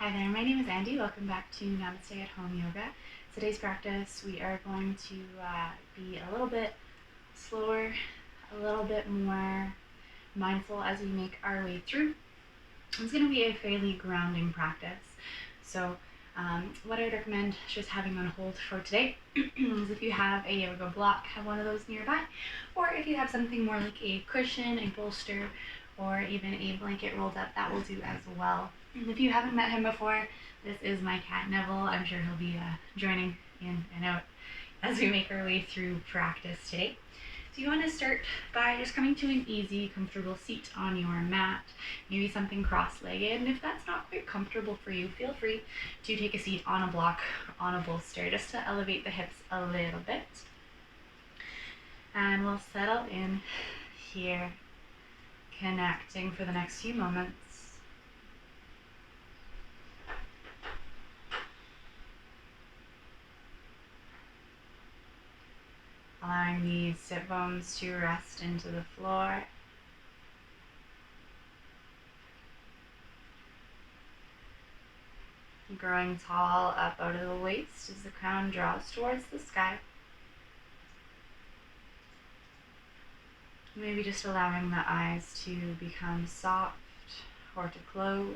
Hi there, my name is Andy. Welcome back to Namaste at Home Yoga. Today's practice, we are going to be a little bit slower, a little bit more mindful as we make our way through. It's going to be a fairly grounding practice. So what I would recommend just having on hold for today is if you have a yoga block, have one of those nearby, or if you have something more like a cushion, a bolster, or even a blanket rolled up, that will do as well. And if you haven't met him before, this is my cat Neville. I'm sure he'll be joining in and out as we make our way through practice today. So you want to start by just coming to an easy, comfortable seat on your mat, maybe something cross-legged. And if that's not quite comfortable for you, feel free to take a seat on a block, on a bolster, just to elevate the hips a little bit. And we'll settle in here, connecting for the next few moments. Allowing the sit bones to rest into the floor. Growing tall up out of the waist as the crown draws towards the sky. Maybe just allowing the eyes to become soft or to close.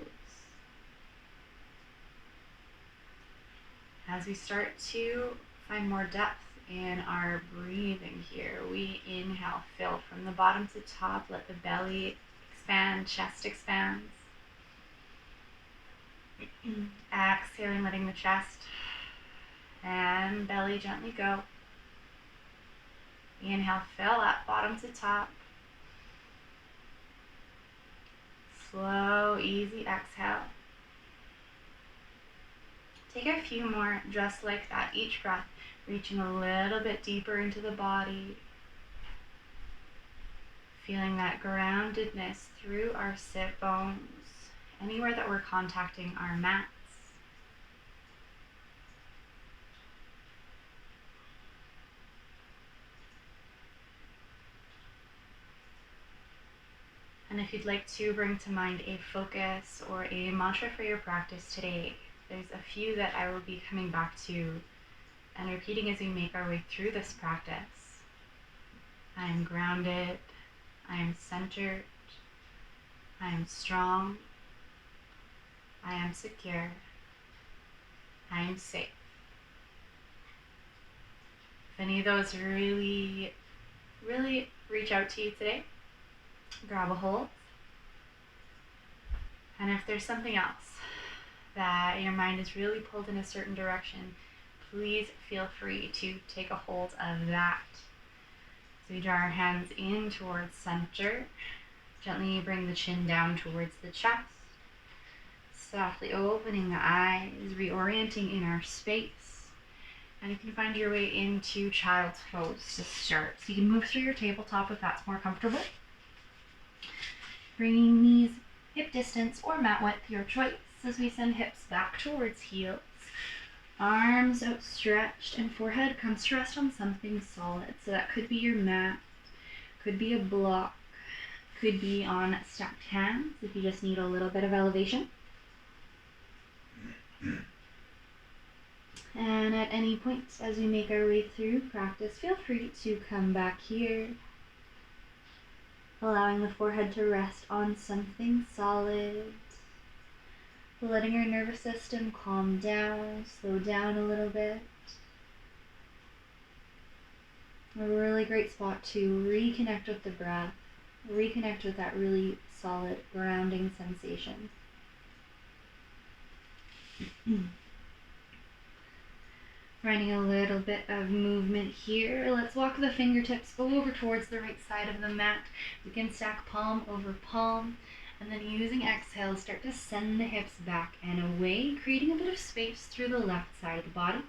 As we start to find more depth in our breathing here, we inhale, fill from the bottom to top, let the belly expand, chest expands. Exhaling, letting the chest and belly gently go. Inhale, fill up, bottom to top. Slow, easy exhale. Take a few more just like that, each breath reaching a little bit deeper into the body. Feeling that groundedness through our sit bones, anywhere that we're contacting our mats. And if you'd like to bring to mind a focus or a mantra for your practice today, there's a few that I will be coming back to and repeating as we make our way through this practice. I am grounded, I am centered, I am strong, I am secure, I am safe. If any of those really reach out to you today, grab a hold. And if there's something else that your mind is really pulled in a certain direction, please feel free to take a hold of that. So we draw our hands in towards center. Gently bring the chin down towards the chest. Softly opening the eyes, reorienting in our space. And you can find your way into child's pose to start. So you can move through your tabletop if that's more comfortable. Bringing knees hip distance or mat width, your choice, as we send hips back towards heels. Arms outstretched and forehead comes to rest on something solid. So that could be your mat, could be a block, could be on stacked hands if you just need a little bit of elevation. And at any point as we make our way through practice, feel free to come back here, allowing the forehead to rest on something solid. Letting our nervous system calm down, slow down a little bit. A really great spot to reconnect with the breath, reconnect with that really solid grounding sensation. Finding a little bit of movement here. Let's walk the fingertips over towards the right side of the mat. We can stack palm over palm. And then using exhale, start to send the hips back and away, creating a bit of space through the left side of the body.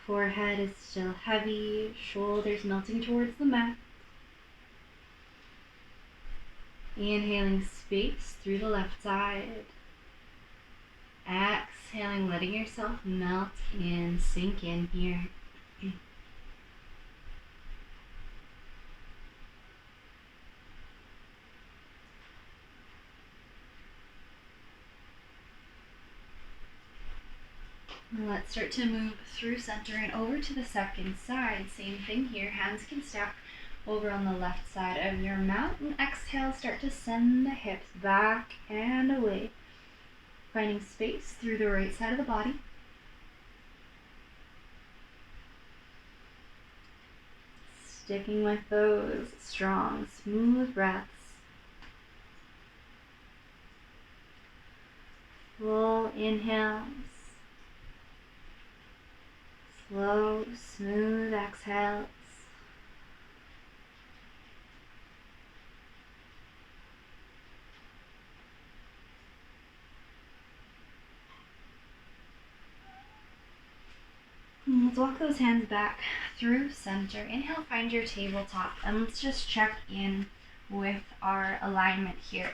Forehead is still heavy, shoulders melting towards the mat. Inhaling space through the left side. Exhaling, letting yourself melt in, sink in here. And let's start to move through center and over to the second side. Same thing here. Hands can stack over on the left side of your mat. And exhale, start to send the hips back and away. Finding space through the right side of the body. Sticking with those strong, smooth breaths. Full inhales. Slow, smooth exhales. And let's walk those hands back through center. Inhale, find your tabletop, and let's just check in with our alignment here.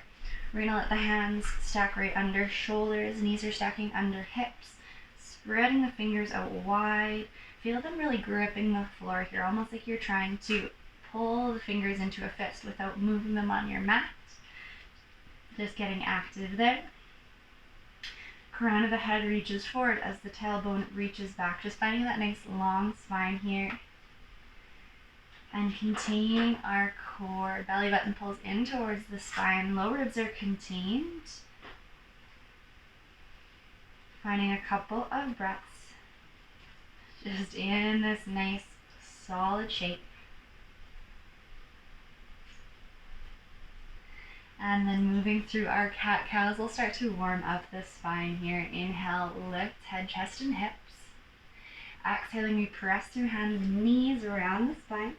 We're gonna let the hands stack right under shoulders, knees are stacking under hips, spreading the fingers out wide. Feel them really gripping the floor here, almost like you're trying to pull the fingers into a fist without moving them on your mat. Just getting active there. Crown of the head reaches forward as the tailbone reaches back. Just finding that nice long spine here. And containing our core. Belly button pulls in towards the spine. Lower ribs are contained. Finding a couple of breaths. Just in this nice solid shape. And then moving through our cat-cows, we'll start to warm up the spine here. Inhale, lift head, chest, and hips. Exhaling, we press through hands and knees around the spine.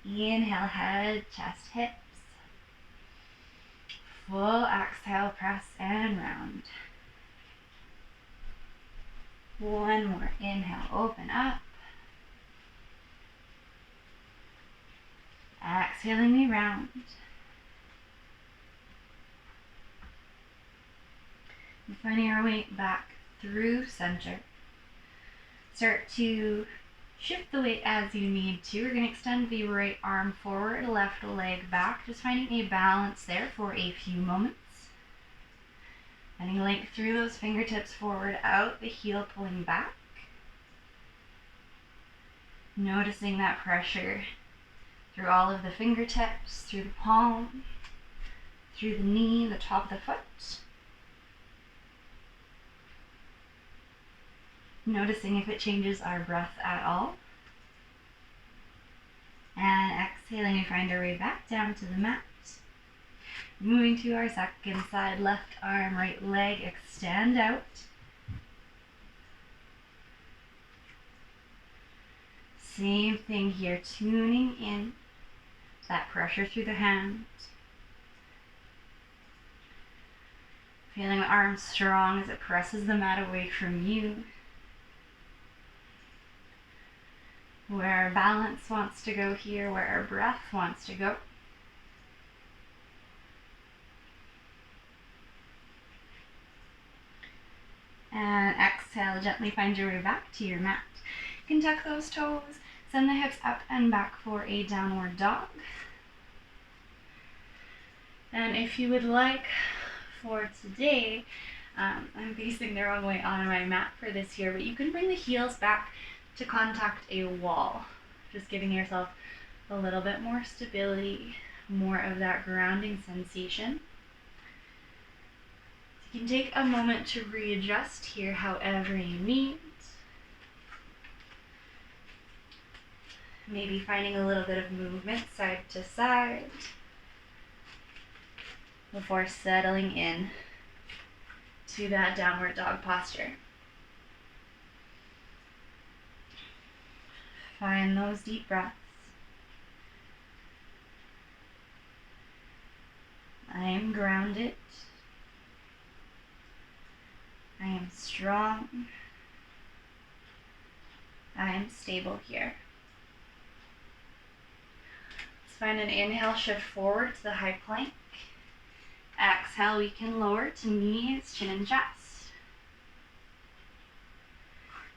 Inhale, head, chest, hips. Full exhale, press and round. One more. Inhale, open up. Exhaling, we round. And finding our weight back through center. Start to shift the weight as you need to. We're going to extend the right arm forward, left leg back. Just finding a balance there for a few moments. Finding length through those fingertips forward, out, the heel pulling back. Noticing that pressure through all of the fingertips, through the palm, through the knee, the top of the foot. Noticing if it changes our breath at all. And exhaling, we find our way back down to the mat. Moving to our second side, left arm, right leg, extend out. Same thing here, tuning in that pressure through the hands. Feeling the arms strong as it presses the mat away from you. Where our balance wants to go here, where our breath wants to go. And exhale, gently find your way back to your mat. You can tuck those toes, send the hips up and back for a downward dog. And if you would like for today, I'm facing the wrong way on my mat for this here, but you can bring the heels back to contact a wall. Just giving yourself a little bit more stability, more of that grounding sensation. You can take a moment to readjust here however you need. Maybe finding a little bit of movement side to side before settling in to that downward dog posture. Find those deep breaths. I am grounded. I am strong. I am stable here. Let's find an inhale, shift forward to the high plank. Exhale, we can lower to knees, chin and chest.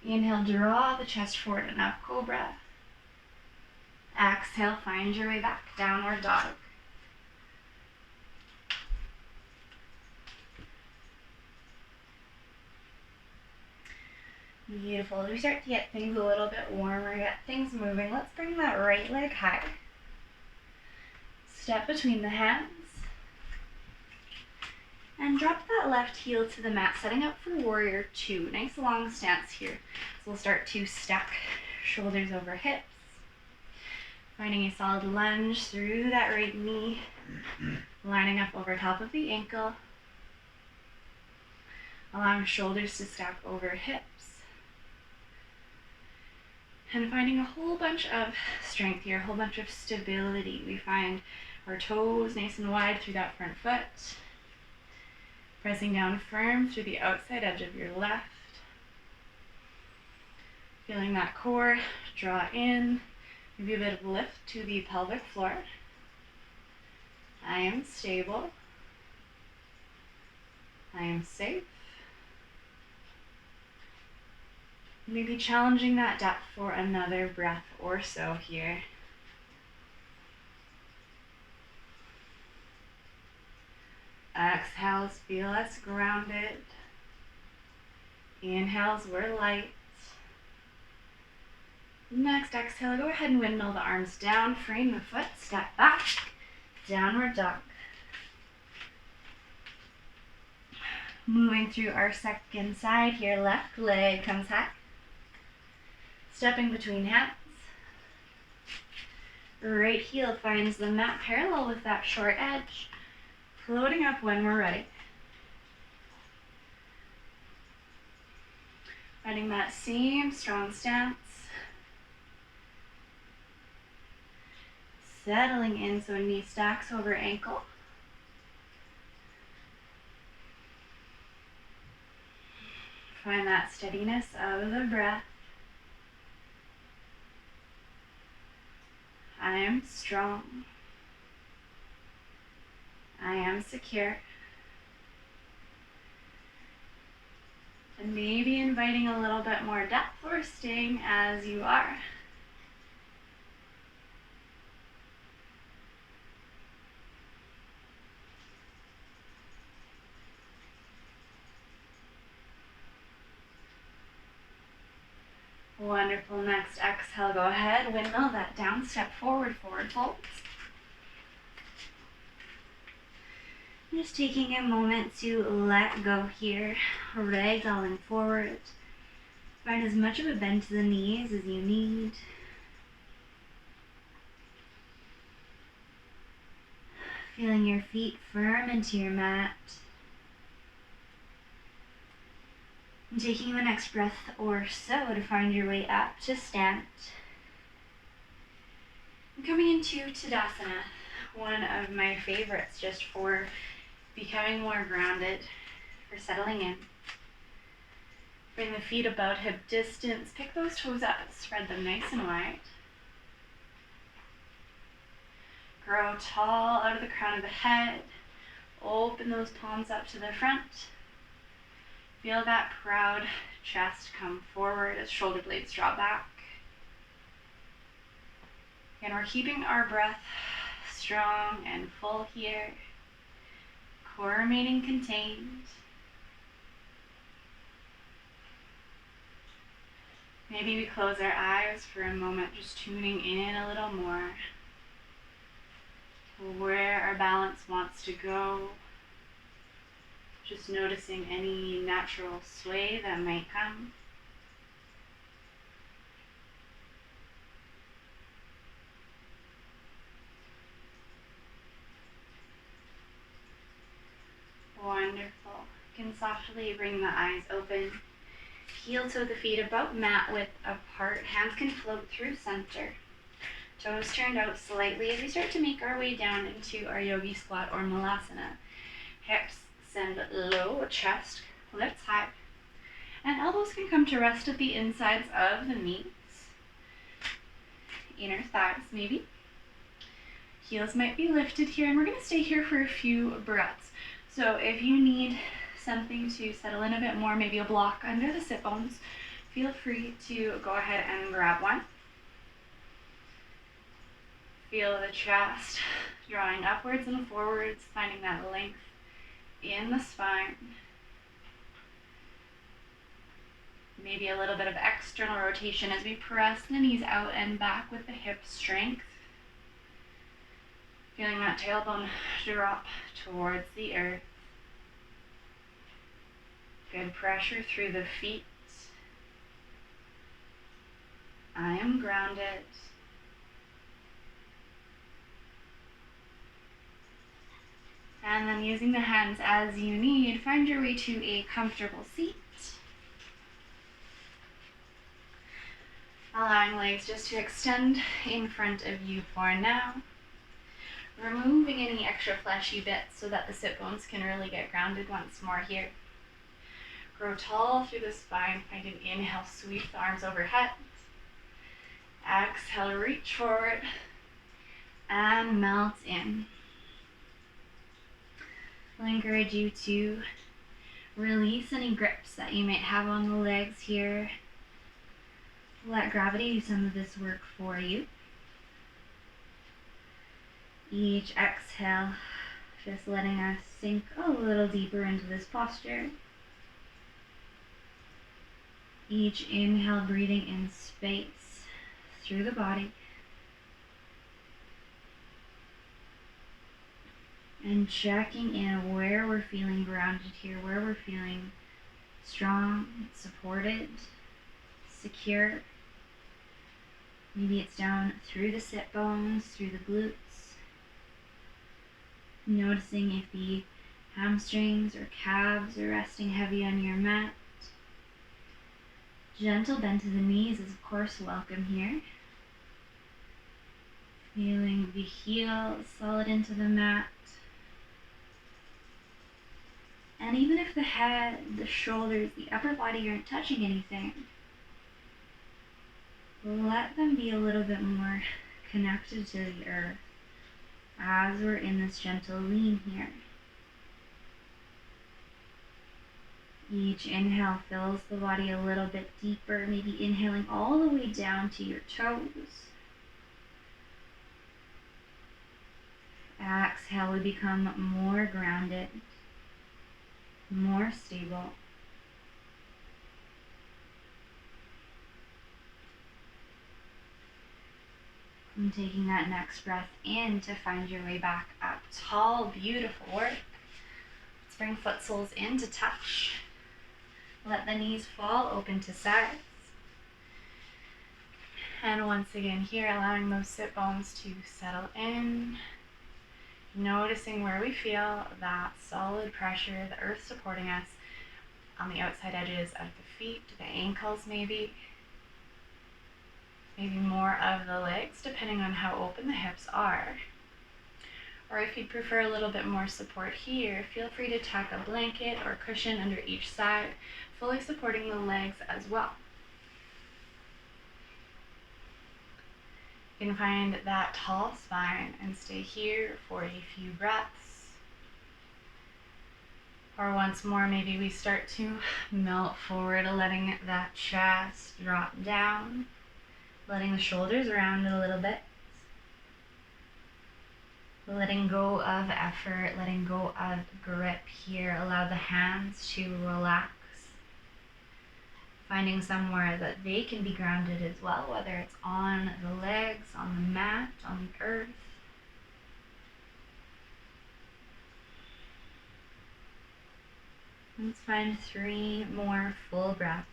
Inhale, draw the chest forward, and up, cobra. Exhale, find your way back, downward dog. Beautiful. As we start to get things a little bit warmer, get things moving, let's bring that right leg high. Step between the hands. And drop that left heel to the mat, setting up for warrior two. Nice long stance here. So we'll start to stack shoulders over hips. Finding a solid lunge through that right knee. Lining up over top of the ankle. Allowing shoulders to stack over hips. And finding a whole bunch of strength here, a whole bunch of stability. We find our toes nice and wide through that front foot. Pressing down firm through the outside edge of your left. Feeling that core draw in. Maybe a bit of lift to the pelvic floor. I am stable. I am safe. Maybe challenging that depth for another breath or so here. Exhales, feel us grounded. Inhales, we're light. Next exhale, go ahead and windmill the arms down, frame the foot, step back, downward dog. Moving through our second side here, left leg comes high. Stepping between hands. Right heel finds the mat parallel with that short edge. Floating up when we're ready. Finding that same strong stance. Settling in so knee stacks over ankle. Find that steadiness of the breath. I am strong. I am secure. And maybe inviting a little bit more depth or staying as you are. Wonderful. Next exhale, go ahead, windmill that down, step forward, forward folds. Just taking a moment to let go here, ragdolling forward. Find as much of a bend to the knees as you need. Feeling your feet firm into your mat. And taking the next breath or so to find your way up to stand. And coming into Tadasana, one of my favorites just for becoming more grounded, for settling in. Bring the feet about hip distance, pick those toes up, spread them nice and wide. Grow tall out of the crown of the head, open those palms up to the front. Feel that proud chest come forward as shoulder blades draw back. Again, we're keeping our breath strong and full here. Core remaining contained. Maybe we close our eyes for a moment, just tuning in a little more to where our balance wants to go. Just noticing any natural sway that might come. Wonderful. You can softly bring the eyes open. Heel toe the feet about mat width apart. Hands can float through center. Toes turned out slightly as we start to make our way down into our yogi squat or malasana. Hips send low, chest lifts high. And elbows can come to rest at the insides of the knees. Inner thighs maybe. Heels might be lifted here, and we're going to stay here for a few breaths. So if you need something to settle in a bit more, maybe a block under the sit bones, feel free to go ahead and grab one. Feel the chest drawing upwards and forwards, finding that length in the spine. Maybe a little bit of external rotation as we press the knees out and back with the hip strength. Feeling that tailbone drop towards the earth. Good pressure through the feet. I am grounded. And then using the hands as you need, find your way to a comfortable seat. Allowing legs just to extend in front of you for now. Removing any extra fleshy bits so that the sit bones can really get grounded once more here. Grow tall through the spine. Find an inhale, sweep the arms overhead. Exhale, reach forward and melt in. I'll encourage you to release any grips that you might have on the legs here. Let gravity do some of this work for you. Each exhale, just letting us sink a little deeper into this posture. Each inhale, breathing in space through the body. And checking in where we're feeling grounded here, where we're feeling strong, supported, secure. Maybe it's down through the sit bones, through the glutes. Noticing if the hamstrings or calves are resting heavy on your mat. Gentle bend to the knees is of course welcome here. Feeling the heel solid into the mat. And even if the head, the shoulders, the upper body aren't touching anything, let them be a little bit more connected to the earth as we're in this gentle lean here. Each inhale fills the body a little bit deeper, maybe inhaling all the way down to your toes. Exhale, we become more grounded, more stable. And taking that next breath in to find your way back up. Tall, beautiful work. Let's bring foot soles into touch. Let the knees fall open to sides. And once again here, allowing those sit bones to settle in. Noticing where we feel that solid pressure, the earth supporting us on the outside edges of the feet, the ankles maybe more of the legs, depending on how open the hips are. Or if you'd prefer a little bit more support here, feel free to tuck a blanket or cushion under each side, fully supporting the legs as well. You can find that tall spine and stay here for a few breaths. Or once more, maybe we start to melt forward, letting that chest drop down, letting the shoulders round a little bit. Letting go of effort, letting go of grip here. Allow the hands to relax. Finding somewhere that they can be grounded as well, whether it's on the legs, on the mat, on the earth. Let's find 3 more full breaths.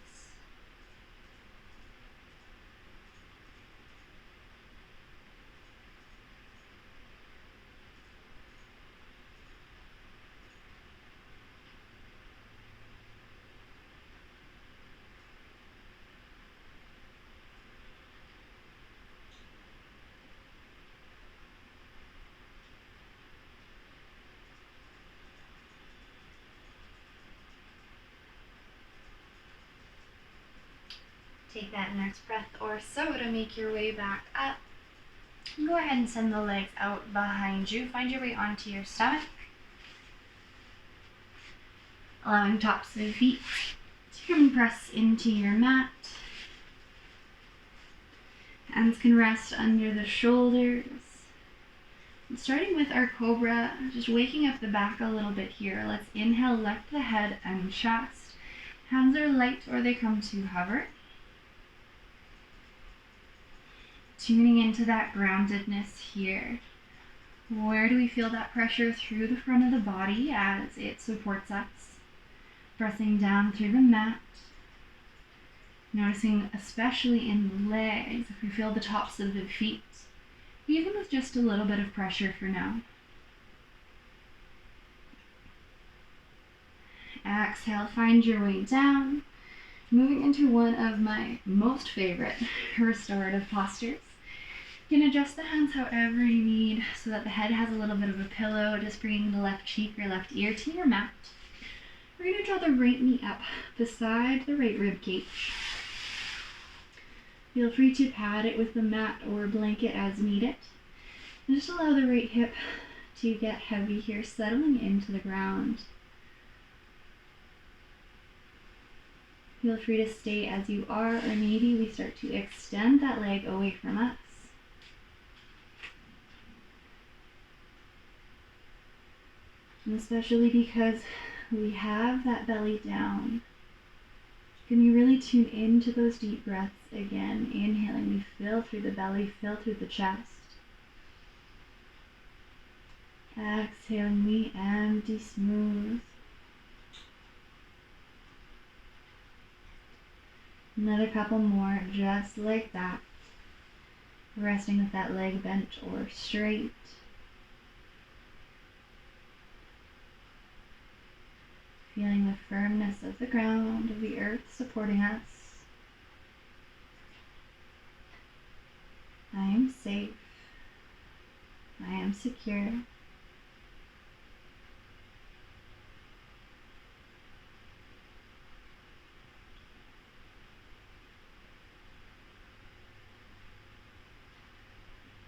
Take that next breath or so to make your way back up. Go ahead and send the legs out behind you. Find your way onto your stomach. Allowing tops of the feet to compress into your mat. Hands can rest under the shoulders. And starting with our cobra, just waking up the back a little bit here. Let's inhale, lift the head and chest. Hands are light or they come to hover. Tuning into that groundedness here. Where do we feel that pressure through the front of the body as it supports us? Pressing down through the mat. Noticing especially in the legs, if we feel the tops of the feet, even with just a little bit of pressure for now. Exhale, find your way down. Moving into one of my most favorite restorative postures. You can adjust the hands however you need so that the head has a little bit of a pillow, just bringing the left cheek or left ear to your mat. We're going to draw the right knee up beside the right rib cage. Feel free to pad it with the mat or blanket as needed. And just allow the right hip to get heavy here, settling into the ground. Feel free to stay as you are, or maybe we start to extend that leg away from us. And especially because we have that belly down, can you really tune into those deep breaths again? Inhaling, we fill through the belly, fill through the chest. Exhaling, we empty smooth. Another couple more, just like that. Resting with that leg bent or straight. Feeling the firmness of the ground, of the earth supporting us. I am safe. I am secure.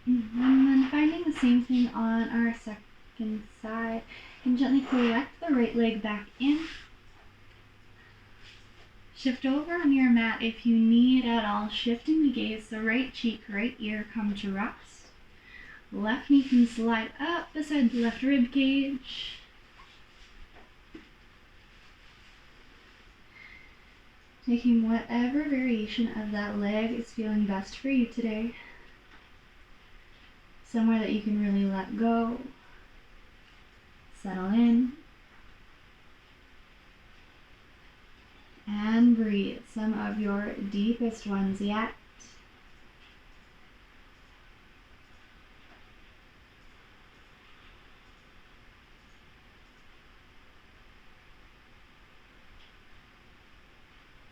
And then finding the same thing on our second side, and gently collect the right leg back in. Shift over on your mat if you need at all, shifting the gaze, the right cheek, right ear come to rest. Left knee can slide up beside the left rib cage. Taking whatever variation of that leg is feeling best for you today. Somewhere that you can really let go, settle in, and breathe some of your deepest ones yet.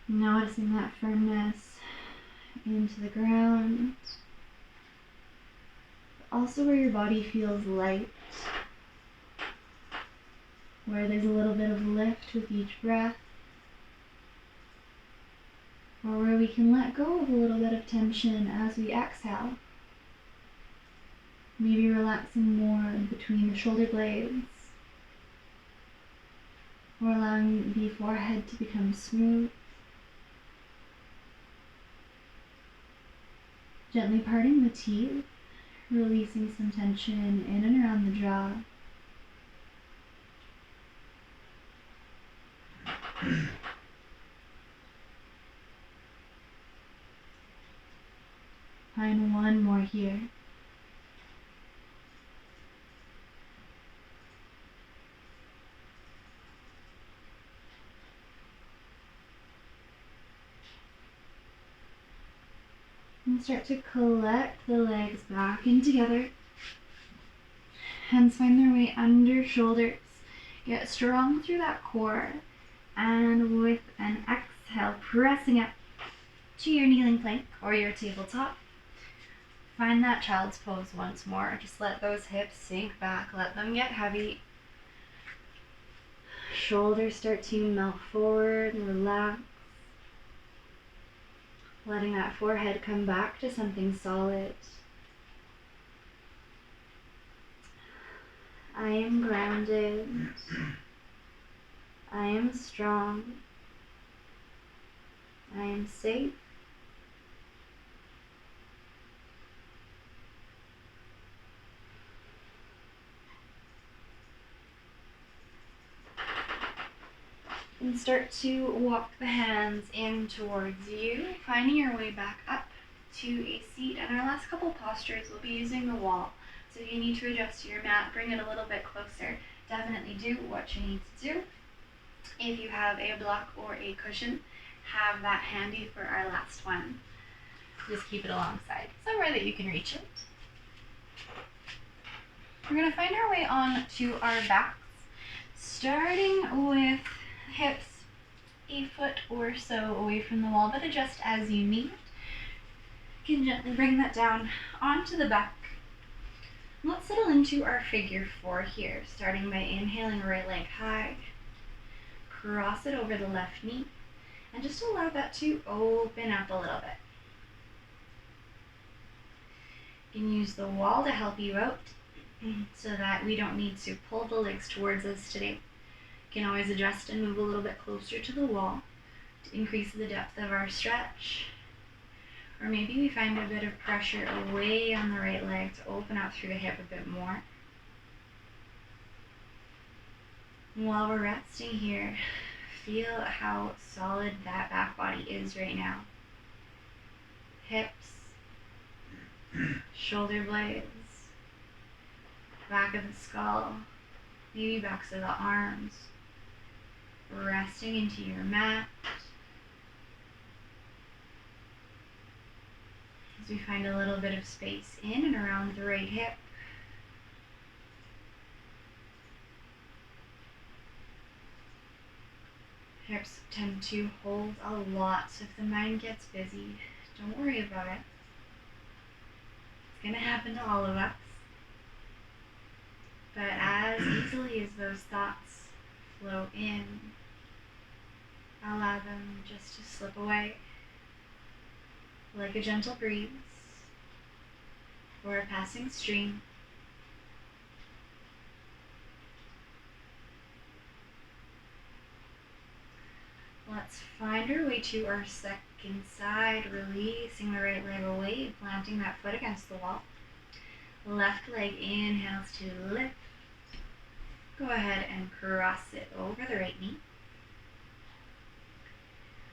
Noticing that firmness into the ground. Also where your body feels light, where there's a little bit of lift with each breath, or where we can let go of a little bit of tension as we exhale. Maybe relaxing more between the shoulder blades, or allowing the forehead to become smooth. Gently parting the teeth, releasing some tension in and around the jaw. Find one more here. And start to collect the legs back in together. Hands find their way under shoulders. Get strong through that core. And with an exhale, pressing up to your kneeling plank or your tabletop. Find that child's pose once more. Just let those hips sink back. Let them get heavy. Shoulders start to melt forward and relax. Letting that forehead come back to something solid. I am grounded. I am strong. I am safe. And start to walk the hands in towards you, finding your way back up to a seat. And our last couple postures, we'll be using the wall. So if you need to adjust your mat, bring it a little bit closer. Definitely do what you need to do. If you have a block or a cushion, have that handy for our last one. Just keep it alongside, somewhere that you can reach it. We're going to find our way on to our backs, starting with hips a foot or so away from the wall, but adjust as you need. You can gently bring that down onto the back. Let's settle into our figure four here, starting by inhaling right leg high, cross it over the left knee, and just allow that to open up a little bit. You can use the wall to help you out so that we don't need to pull the legs towards us today. You can always adjust and move a little bit closer to the wall to increase the depth of our stretch. Or maybe we find a bit of pressure away on the right leg to open out through the hip a bit more. And while we're resting here, feel how solid that back body is right now. Hips, shoulder blades, back of the skull, maybe backs of the arms. Resting into your mat. As we find a little bit of space in and around the right hip. Hips tend to hold a lot, so if the mind gets busy, don't worry about it. It's going to happen to all of us. But as easily as those thoughts flow in, allow them just to slip away like a gentle breeze or a passing stream. Let's find our way to our second side, releasing the right leg away, planting that foot against the wall. Left leg inhales to lift. Go ahead and cross it over the right knee.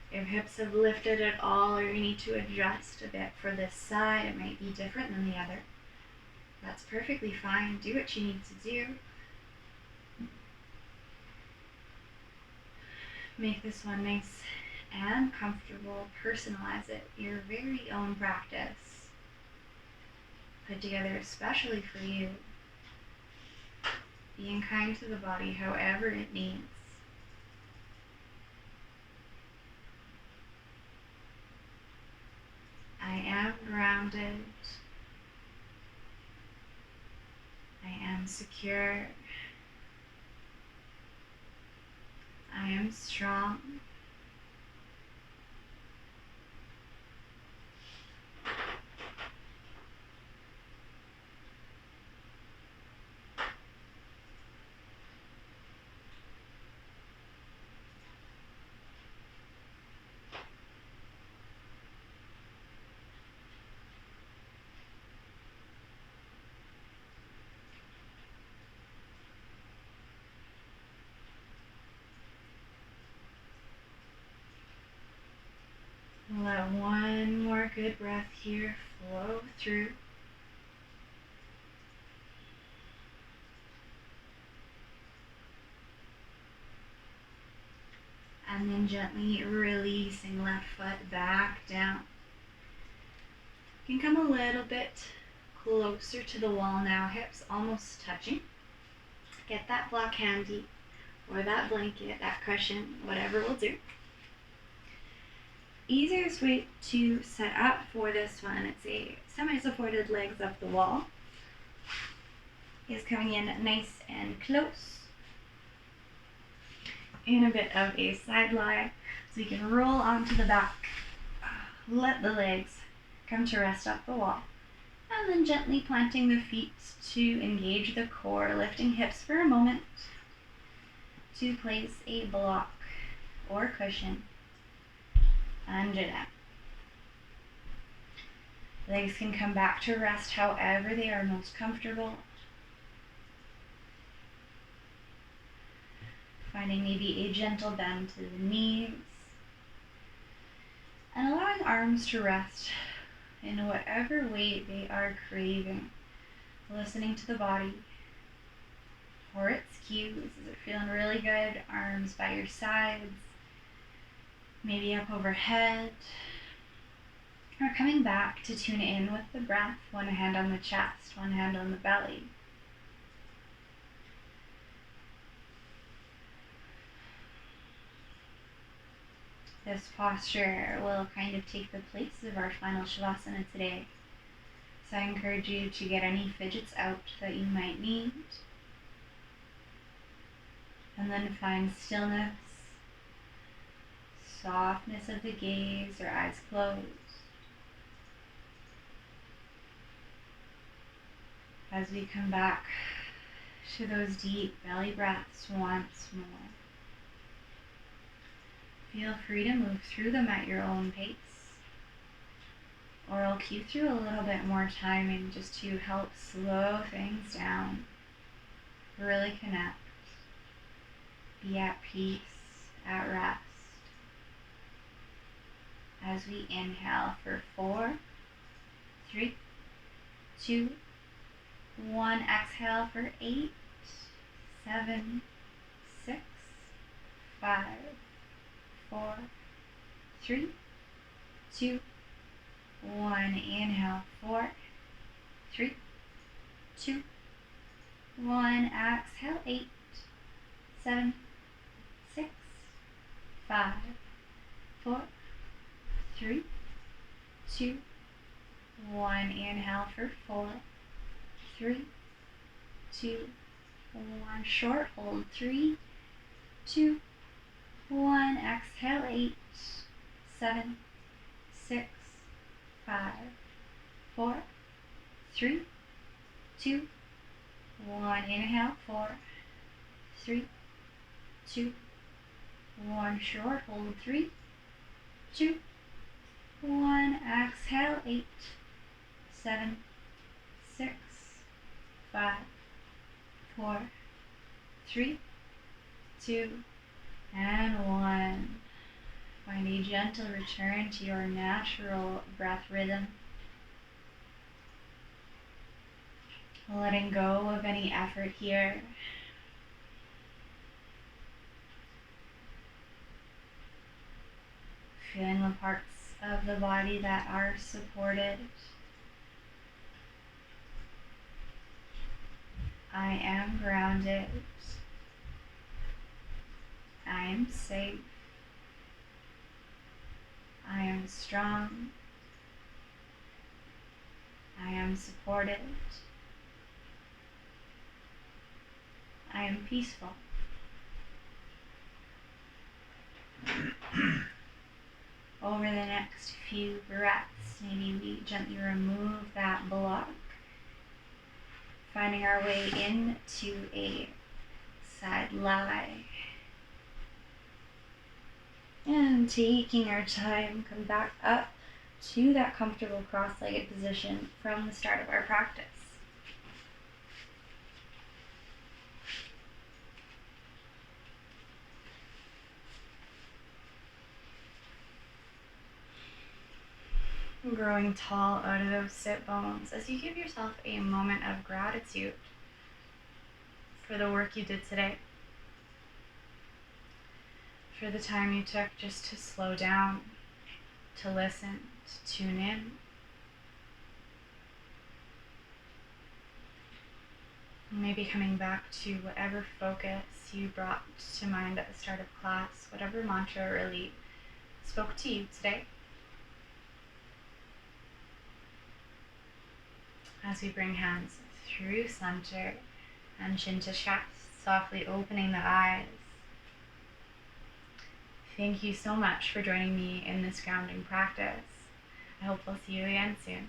If hips have lifted at all or you need to adjust a bit for this side, it might be different than the other. That's perfectly fine. Do what you need to do. Make this one nice and comfortable. Personalize it. Your very own practice. Put together especially for you. Being kind to the body however it needs. I am grounded. I am secure. I am strong. Let one more good breath here flow through. And then gently releasing left foot back down. You can come a little bit closer to the wall now, hips almost touching. Get that block handy, or that blanket, that cushion, whatever will do. Easiest way to set up for this one, it's a semi-supported legs up the wall, is coming in nice and close in a bit of a side lie, so you can roll onto the back, let the legs come to rest up the wall, and then gently planting the feet to engage the core, lifting hips for a moment to place a block or cushion under them. Legs can come back to rest however they are most comfortable. finding maybe a gentle bend to the knees, and allowing arms to rest in whatever weight they are craving. Listening to the body for its cues. Is it feeling really good? Arms by your sides, maybe up overhead. Or coming back to tune in with the breath, one hand on the chest, one hand on the belly. This posture will kind of take the place of our final Shavasana today. So I encourage you to get any fidgets out that you might need. And then find stillness, softness of the gaze or eyes closed. As we come back to those deep belly breaths once more. Feel free to move through them at your own pace. Or I'll keep through a little bit more timing just to help slow things down. Really connect. Be at peace, at rest. As we inhale for 4, 3, 2, 1. Exhale for 8, 7, 6, 5, 4, 3, 2, 1. Inhale, 4, 3, 2, 1. Exhale, 8, 7, 6, 5, 4, 3, 2, 1. Inhale for 4, 3, 2, 1. Short hold. 3, 2, 1. Exhale. 8, 7, 6, 5, 4, 3, 2, 1. Inhale. 4, 3, 2, 1. Short hold. 3, 2, 1. Exhale. 8, 7, 6, 5, 4, 3, 2, and 1. Find a gentle return to your natural breath rhythm. Letting go of any effort here. Feeling the parts of the body that are supported. I am grounded. I am safe. I am strong. I am supported. I am peaceful. Over the next few breaths, maybe we gently remove that block, finding our way into a side lie. And taking our time, come back up to that comfortable cross-legged position from the start of our practice. Growing tall out of those sit bones as you give yourself a moment of gratitude for the work you did today, for the time you took just to slow down, to listen, to tune in. Maybe coming back to whatever focus you brought to mind at the start of class, whatever mantra really spoke to you today. As we bring hands through center and chin to chest, softly opening the eyes. Thank you so much for joining me in this grounding practice. I hope we'll see you again soon.